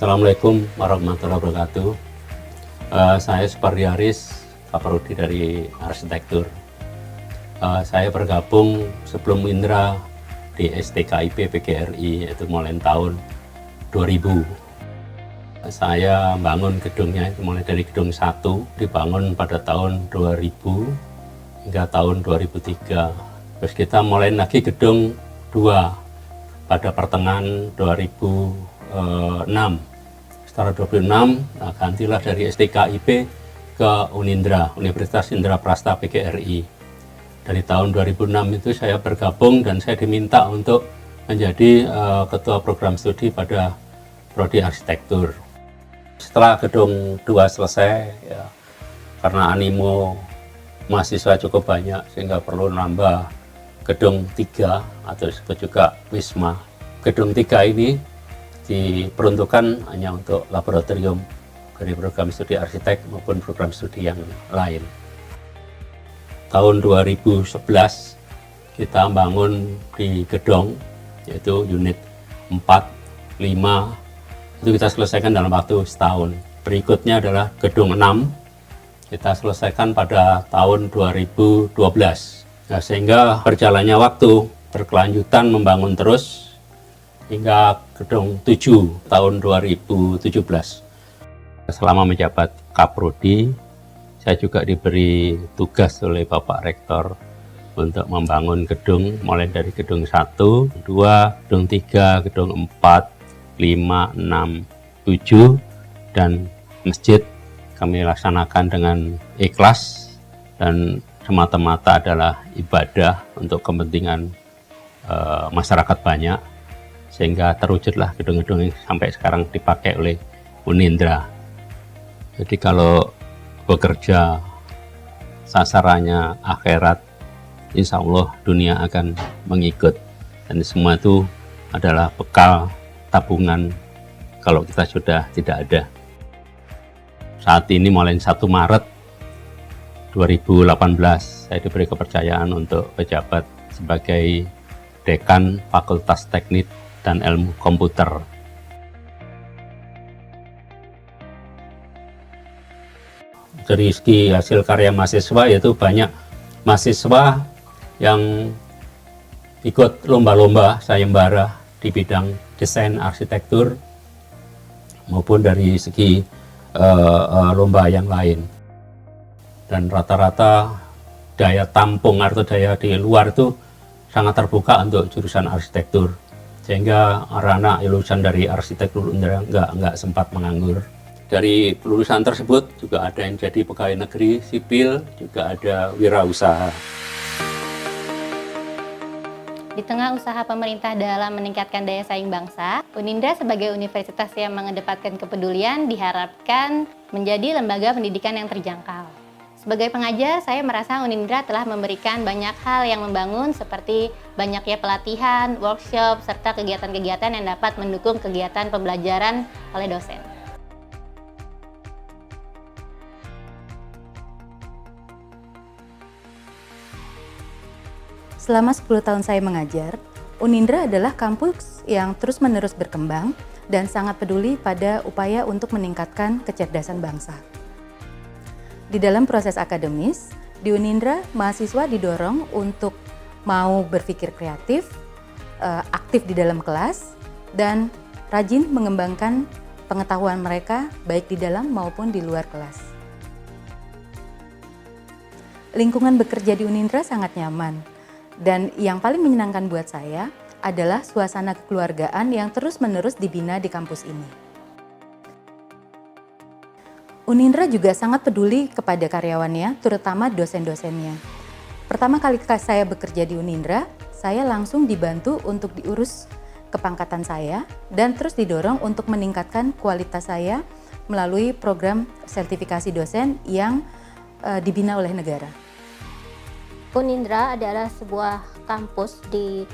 Assalamualaikum warahmatullahi wabarakatuh. Saya Supardi Haris, Kaprodi dari Arsitektur. Saya bergabung sebelum Indra di STKIP PGRI, yaitu mulai tahun 2000. Saya bangun gedungnya itu mulai dari gedung 1, dibangun pada tahun 2000 hingga tahun 2003. Terus kita mulai lagi gedung 2 pada pertengahan 2006. Setelah 2006, gantilah dari STKIP ke Unindra, Universitas Indraprasta PGRI. Dari tahun 2006 itu saya bergabung dan saya diminta untuk menjadi ketua program studi pada Prodi Arsitektur. Setelah gedung 2 selesai, ya, karena animo mahasiswa cukup banyak sehingga perlu nambah gedung 3 atau disebut juga Wisma. Gedung 3 ini diperuntukkan hanya untuk laboratorium dari program studi arsitek maupun program studi yang lain. Tahun 2011 kita bangun di gedung, yaitu unit 4, 5, itu kita selesaikan dalam waktu setahun. Berikutnya adalah gedung 6, kita selesaikan pada tahun 2012. Nah, sehingga berjalannya waktu berkelanjutan membangun terus hingga gedung 7 tahun 2017. Selama menjabat Kaprodi, saya juga diberi tugas oleh Bapak Rektor untuk membangun gedung mulai dari gedung 1, 2, gedung 3, gedung 4, 5, 6, 7, dan masjid kami laksanakan dengan ikhlas dan semata-mata adalah ibadah untuk kepentingan masyarakat banyak, sehingga terwujudlah gedung-gedung yang sampai sekarang dipakai oleh Unindra. Jadi kalau bekerja sasarannya akhirat, insya Allah dunia akan mengikut, dan semua itu adalah bekal tabungan kalau kita sudah tidak ada. Saat ini mulai 1 Maret 2018 saya diberi kepercayaan untuk pejabat sebagai Dekan Fakultas Teknik dan Ilmu Komputer. Dari segi hasil karya mahasiswa, yaitu banyak mahasiswa yang ikut lomba-lomba sayembara di bidang desain arsitektur maupun dari segi lomba yang lain, dan rata-rata daya tampung atau daya di luar itu sangat terbuka untuk jurusan arsitektur, sehingga anak-anak lulusan dari arsitektur nggak sempat menganggur. Dari lulusan tersebut juga ada yang jadi pegawai negeri sipil, juga ada wirausaha. Di tengah usaha pemerintah dalam meningkatkan daya saing bangsa, Unindra sebagai universitas yang mengedepankan kepedulian diharapkan menjadi lembaga pendidikan yang terjangkau. Sebagai pengajar, saya merasa Unindra telah memberikan banyak hal yang membangun, seperti banyaknya pelatihan, workshop, serta kegiatan-kegiatan yang dapat mendukung kegiatan pembelajaran oleh dosen. Selama 10 tahun saya mengajar, Unindra adalah kampus yang terus-menerus berkembang dan sangat peduli pada upaya untuk meningkatkan kecerdasan bangsa. Di dalam proses akademis, di Unindra, mahasiswa didorong untuk mau berpikir kreatif, aktif di dalam kelas, dan rajin mengembangkan pengetahuan mereka baik di dalam maupun di luar kelas. Lingkungan bekerja di Unindra sangat nyaman. Dan yang paling menyenangkan buat saya adalah suasana kekeluargaan yang terus-menerus dibina di kampus ini. Unindra juga sangat peduli kepada karyawannya, terutama dosen-dosennya. Pertama kali saya bekerja di Unindra, saya langsung dibantu untuk diurus kepangkatan saya dan terus didorong untuk meningkatkan kualitas saya melalui program sertifikasi dosen yang dibina oleh negara. Unindra adalah sebuah kampus di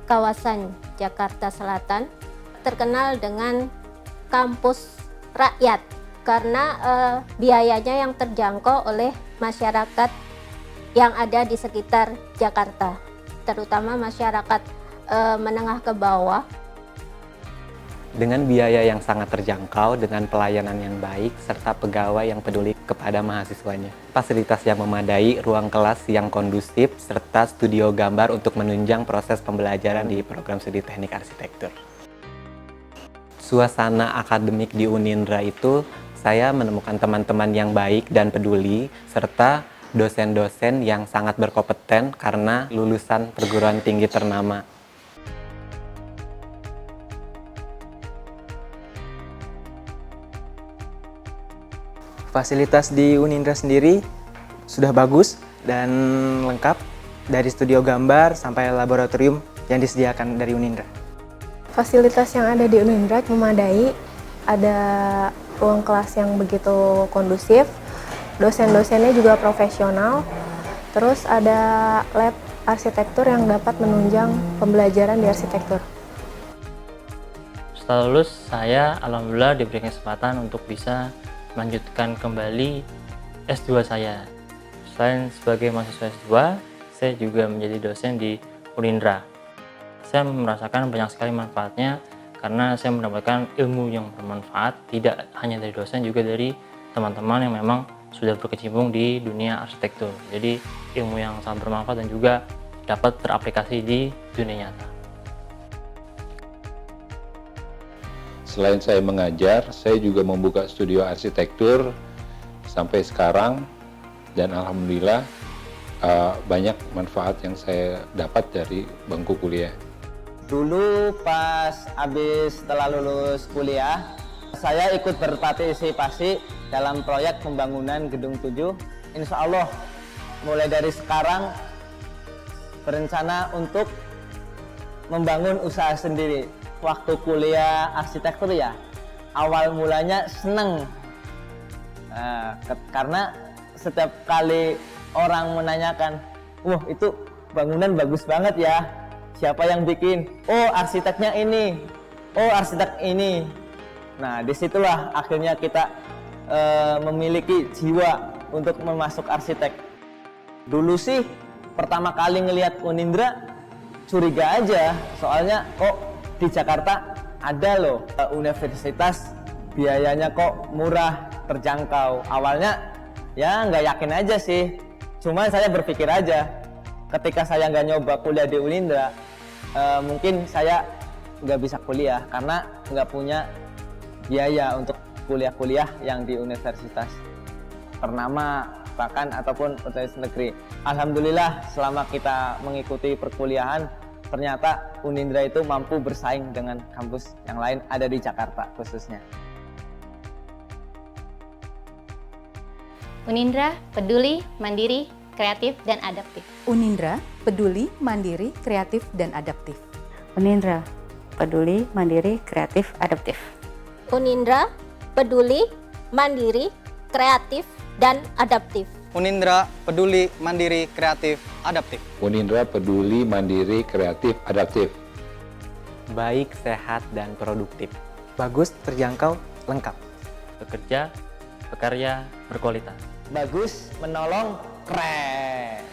kawasan Jakarta Selatan, terkenal dengan kampus rakyat karena biayanya yang terjangkau oleh masyarakat yang ada di sekitar Jakarta, terutama masyarakat menengah ke bawah. dengan biaya yang sangat terjangkau, dengan pelayanan yang baik, serta pegawai yang peduli kepada mahasiswanya. Fasilitas yang memadai, ruang kelas yang kondusif, serta studio gambar untuk menunjang proses pembelajaran di program studi teknik arsitektur. Suasana akademik di Unindra itu, saya menemukan teman-teman yang baik dan peduli, serta dosen-dosen yang sangat berkompeten karena lulusan perguruan tinggi ternama. Fasilitas di Unindra sendiri sudah bagus dan lengkap, dari studio gambar sampai laboratorium yang disediakan dari Unindra. Fasilitas yang ada di Unindra memadai, ada ruang kelas yang begitu kondusif, dosen-dosennya juga profesional, terus ada lab arsitektur yang dapat menunjang pembelajaran di arsitektur. Setelah lulus, saya alhamdulillah diberi kesempatan untuk bisa melanjutkan kembali S2 saya. Selain sebagai mahasiswa S2, saya juga menjadi dosen di Unindra. Saya merasakan banyak sekali manfaatnya karena saya mendapatkan ilmu yang bermanfaat, tidak hanya dari dosen, juga dari teman-teman yang memang sudah berkecimpung di dunia arsitektur. Jadi ilmu yang sangat bermanfaat dan juga dapat teraplikasi di dunia nyata. Selain saya mengajar, saya juga membuka studio arsitektur sampai sekarang, dan alhamdulillah banyak manfaat yang saya dapat dari bangku kuliah. Dulu pas setelah lulus kuliah, saya ikut berpartisipasi dalam proyek pembangunan Gedung 7. Insya Allah mulai dari sekarang berencana untuk membangun usaha sendiri. Waktu kuliah arsitektur ya, awal mulanya seneng, karena setiap kali orang menanyakan, wah itu bangunan bagus banget ya, siapa yang bikin? Oh arsiteknya ini, oh arsitek ini. Nah disitulah akhirnya kita memiliki jiwa untuk memasuk arsitek. Dulu sih pertama kali ngelihat Unindra curiga aja, soalnya kok di Jakarta ada loh universitas biayanya kok murah, terjangkau. Awalnya ya nggak yakin aja sih, cuman saya berpikir aja ketika saya nggak nyoba kuliah di Unindra, mungkin saya nggak bisa kuliah karena nggak punya biaya untuk kuliah-kuliah yang di universitas ternama bahkan ataupun universitas negeri. Alhamdulillah selama kita mengikuti perkuliahan, ternyata Unindra itu mampu bersaing dengan kampus yang lain ada di Jakarta khususnya. Unindra peduli, mandiri, kreatif, dan adaptif. Unindra peduli, mandiri, kreatif, dan adaptif. Unindra peduli, mandiri, kreatif, adaptif. Unindra peduli, mandiri, kreatif, dan adaptif. Unindra peduli, mandiri, kreatif, adaptif. Unindra peduli, mandiri, kreatif, adaptif. Baik, sehat, dan produktif. Bagus, terjangkau, lengkap. Bekerja, berkarya, berkualitas. Bagus, menolong, keren.